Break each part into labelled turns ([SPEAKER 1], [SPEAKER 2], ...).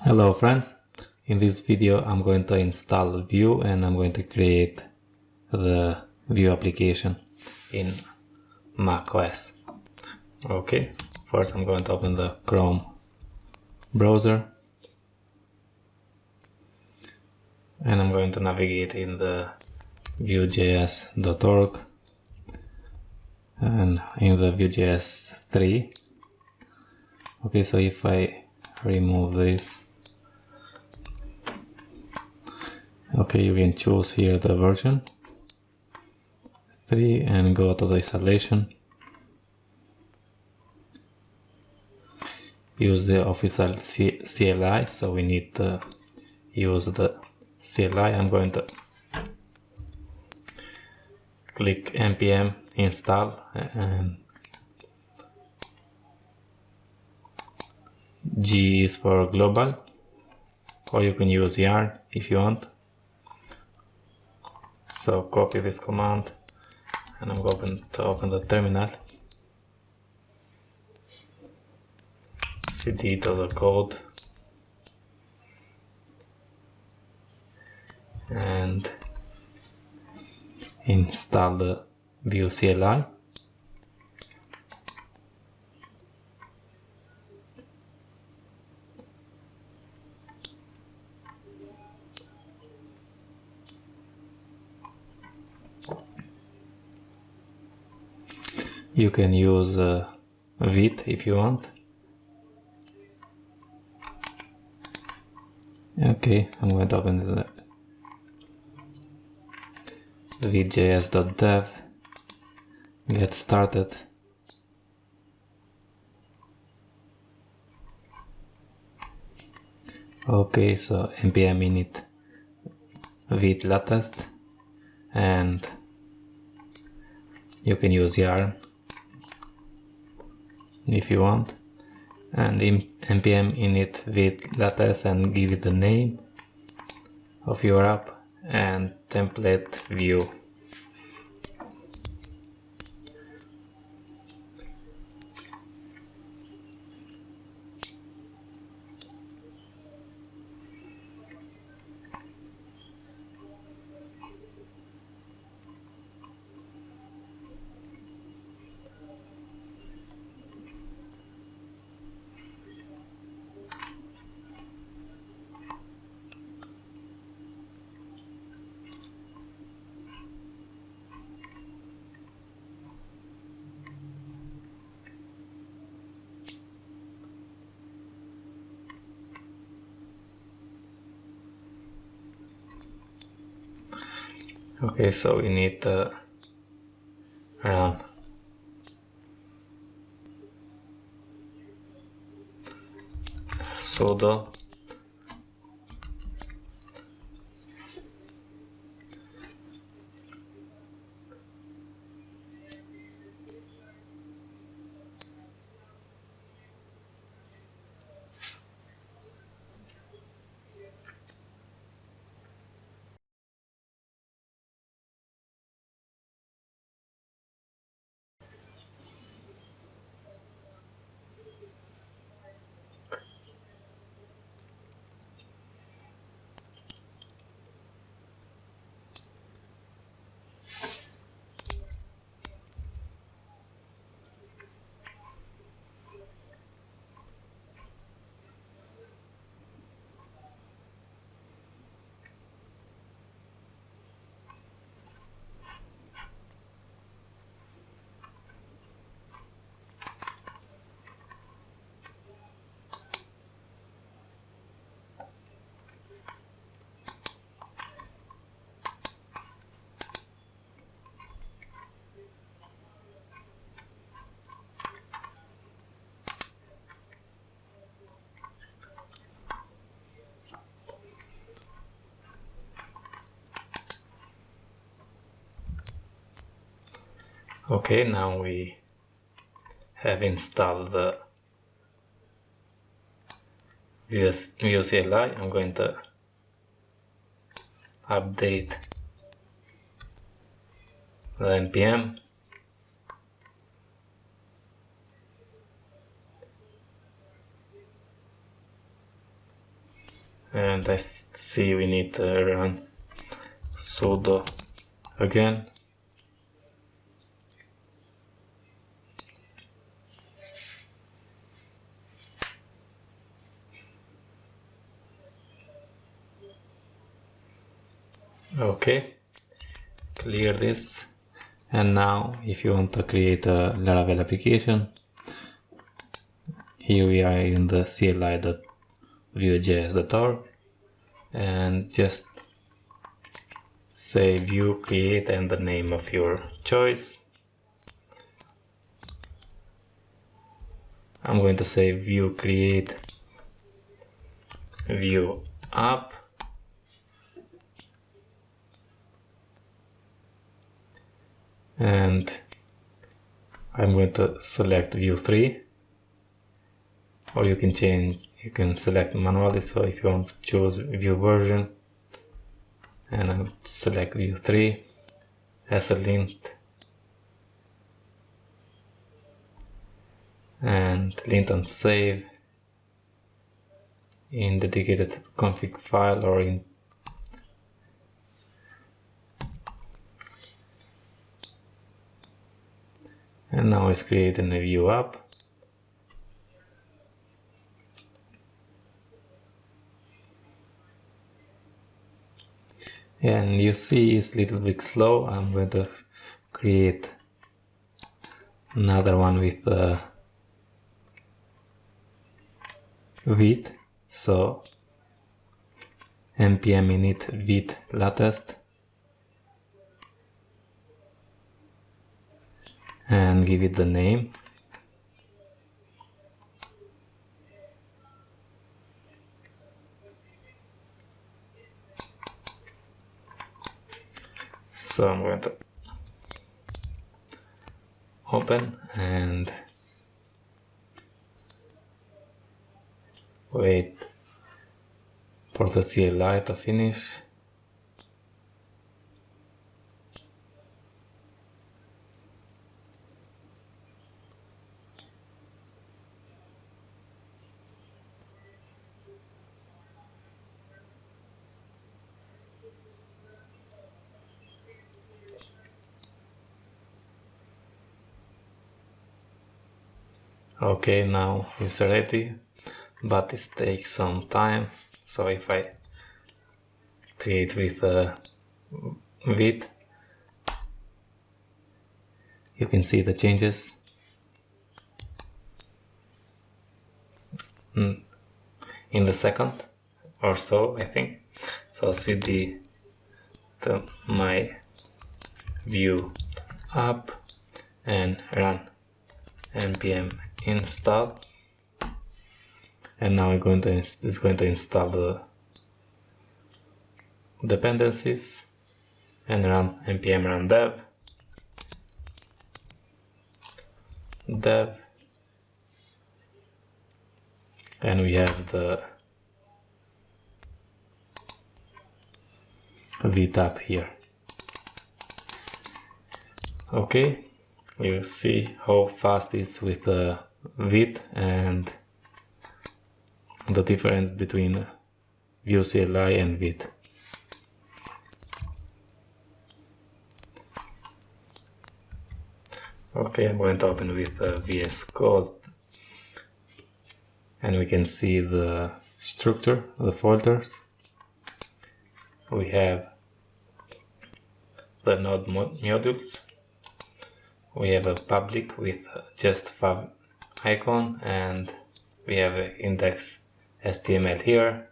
[SPEAKER 1] Hello friends, in this video I'm going to install Vue and I'm going to create the Vue application in macOS. Okay, first I'm going to open the Chrome browser and I'm going to navigate in the vuejs.org and in the Vuejs 3. Okay, so if I remove this, okay, you can choose here the version 3 and go to the installation. Use the official CLI, so we need to use the CLI. I'm going to click npm install and G is for global, or you can use yarn if you want. So copy this command and I'm going to open the terminal, cd to the code and install the Vue CLI. You can use Vite if you want. Okay, I'm going to open the vite.js.dev, get started. Okay, so npm init vite latest and you can use yarn if you want, and npm init vite latest and give it the name of your app and template view. Okay, so we need to run sudo Okay, now we have installed the Vue CLI. I'm going to update the npm and I see we need to run sudo again. Okay, clear this. And now if you want to create a Laravel application, here we are in the cli.vuejs.org, and just say vue create and the name of your choice. I'm going to say vue create vue app, and I'm going to select vue 3, or you can select manually. So if you want to choose view version, and I'll select view 3 as a lint, and lint and save in dedicated config file or in and now it's creating a view app. And you see it's a little bit slow. I'm going to create another one with Vite. So npm init Vite latest, and give it the name. So I'm going to open and wait for the CLI to finish. Okay, now it's ready, but it takes some time. So if I create with Vite, you can see the changes in the second or so, I think. So cd my view app and run npm install, and now it's going to install the dependencies and run npm run dev, and we have the Vite app here. Okay, you see how fast it is with Vite and the difference between Vue CLI and Vite. Okay, I'm going to open with VS Code, and we can see the structure of the folders. We have the node modules. We have a public with just fab icon, and we have an index HTML here.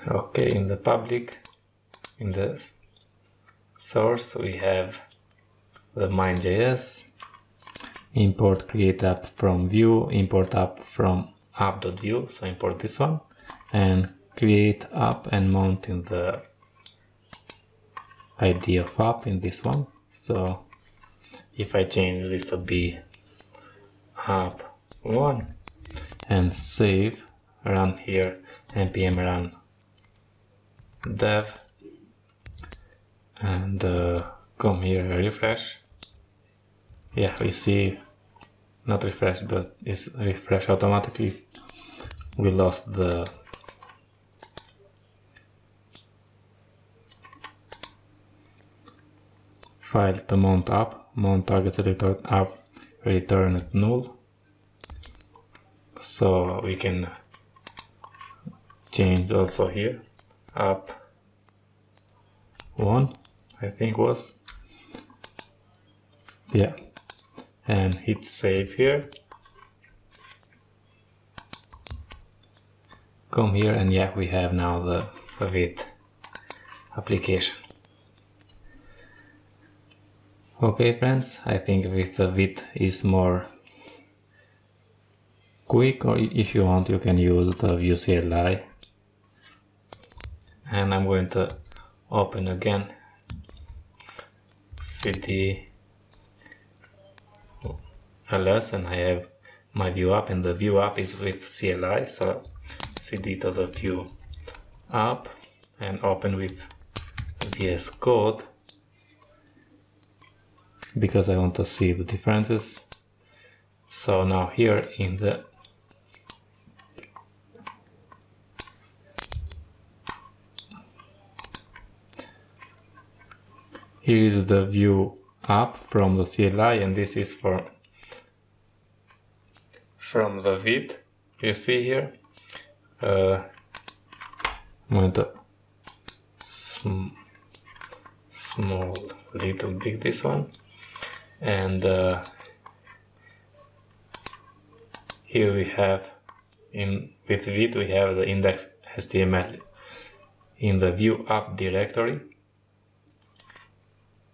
[SPEAKER 1] Okay, in the public, in the source, we have the main.js, import create app from Vue, import app from app.vue, so import this one, and create app and mount in the ID of app in this one. So if I change this to be app1 and save, run here npm run dev and come here, refresh. Yeah, we see not refresh, but it's refresh automatically. We lost the file to mount app, mount target selector app, return it null. So we can change also here app1, I think was, yeah, and hit save here. Come here and yeah, we have now the Vite application. Okay friends, I think with the Vite is more quick, or if you want you can use the Vue CLI. And I'm going to open again cd ls, and I have my Vue app, and the Vue app is with CLI, so cd to the Vue app and open with VS Code because I want to see the differences. So now here in the here is the Vue app from the CLI, and this is from the Vite. You see here, I'm going to small little big this one, and here we have with Vite we have the index HTML in the Vue app directory.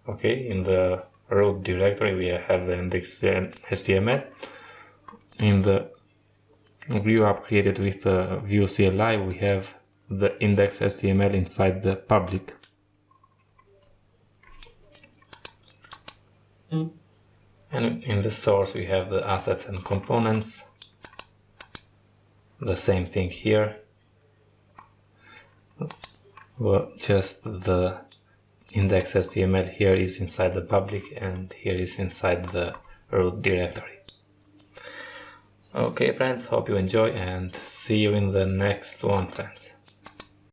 [SPEAKER 1] Okay, in the root directory we have the index HTML. In the Vue app created with the Vue CLI we have the index HTML inside the public. And in the source we have the assets and components. The same thing here, well, just the index HTML here is inside the public and here is inside the root directory. Okay friends, hope you enjoy and see you in the next one friends.